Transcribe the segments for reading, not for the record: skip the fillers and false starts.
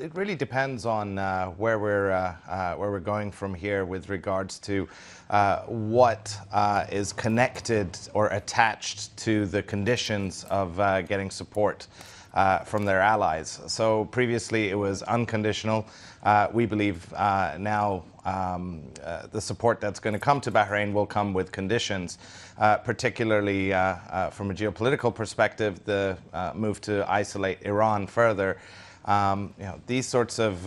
It really depends on where we're going from here with regards to what is connected or attached to the conditions of getting support from their allies. So previously it was unconditional. We believe now the support that's going to come to Bahrain will come with conditions, particularly from a geopolitical perspective, the move to isolate Iran further. These sorts of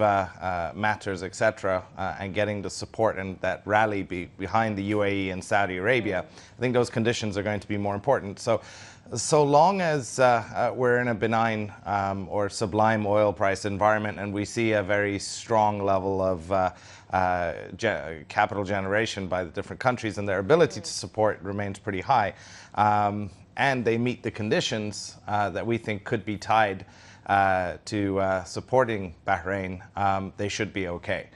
matters, etc., and getting the support and that rally behind the UAE and Saudi Arabia, I think those conditions are going to be more important. So long as we're in a benign or sublime oil price environment and we see a very strong level of capital generation by the different countries and their ability to support remains pretty high, and they meet the conditions that we think could be tied to supporting Bahrain, they should be okay.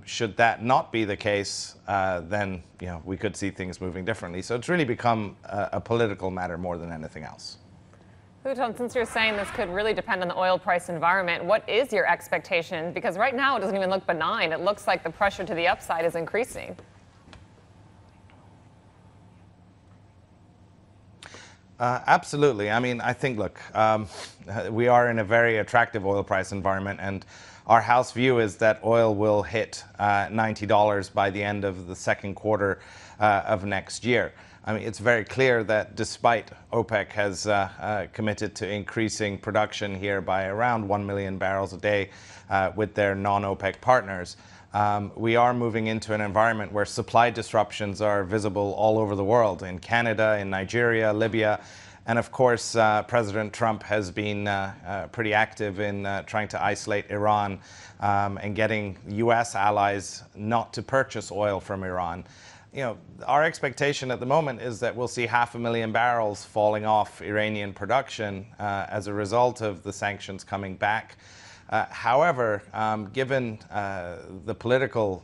Should that not be the case, then we could see things moving differently. So it's really become a political matter more than anything else. Hootan, since you're saying this could really depend on the oil price environment, what is your expectation? Because right now it doesn't even look benign. It looks like the pressure to the upside is increasing. Absolutely. I mean, I think, look, we are in a very attractive oil price environment, and our house view is that oil will hit $90 by the end of the second quarter of next year. I mean, it's very clear that despite OPEC has committed to increasing production here by around 1 million barrels a day with their non-OPEC partners, we are moving into an environment where supply disruptions are visible all over the world, in Canada, in Nigeria, Libya. And of course, President Trump has been pretty active in trying to isolate Iran and getting U.S. allies not to purchase oil from Iran. Our expectation at the moment is that we'll see 500,000 barrels falling off Iranian production as a result of the sanctions coming back. However, given the political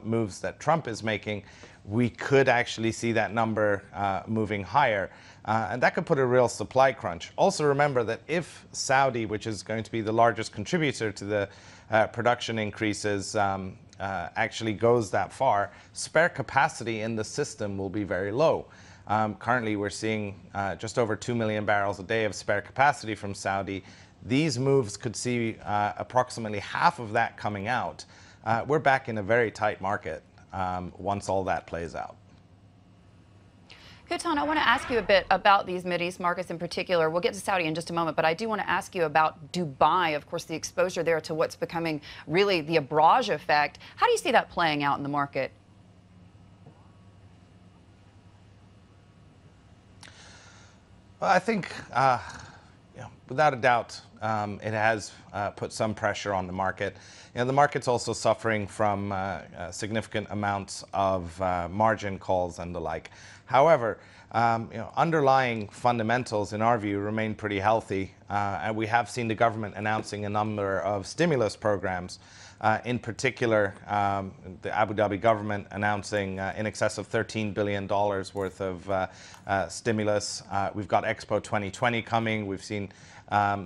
moves that Trump is making, we could actually see that number moving higher. And that could put a real supply crunch. Also remember that if Saudi, which is going to be the largest contributor to the production increases, actually goes that far, spare capacity in the system will be very low. Currently, we're seeing just over 2 million barrels a day of spare capacity from Saudi. These moves could see approximately half of that coming out. We're back in a very tight market once all that plays out. Hootan, I want to ask you a bit about these Mideast markets in particular. We'll get to Saudi in just a moment, but I do want to ask you about Dubai, of course, the exposure there to what's becoming really the abrage effect. How do you see that playing out in the market? Well, I think, without a doubt, it has put some pressure on the market. The market's also suffering from significant amounts of margin calls and the like. However, underlying fundamentals, in our view, remain pretty healthy. And we have seen the government announcing a number of stimulus programs. In particular, the Abu Dhabi government announcing in excess of $13 billion worth of stimulus. We've got Expo 2020 coming. We've seen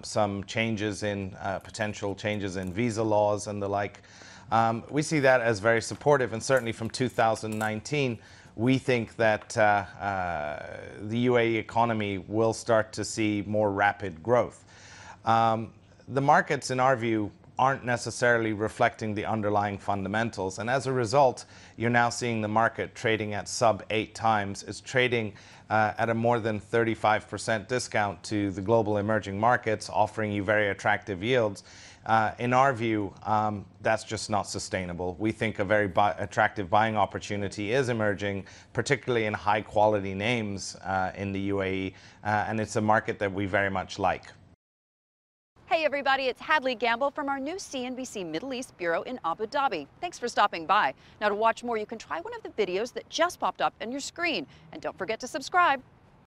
some changes in potential changes in visa laws and the like. We see that as very supportive, and certainly from 2019, we think that the UAE economy will start to see more rapid growth. The markets, in our view, aren't necessarily reflecting the underlying fundamentals, and as a result, you're now seeing the market trading at sub 8 times. It's trading at a more than 35% discount to the global emerging markets, offering you very attractive yields. In our view, that's just not sustainable. We think a very attractive buying opportunity is emerging, particularly in high quality names in the UAE, and it's a market that we very much like. Hey everybody, it's Hadley Gamble from our new CNBC Middle East Bureau in Abu Dhabi. Thanks for stopping by. Now to watch more, you can try one of the videos that just popped up on your screen. And don't forget to subscribe.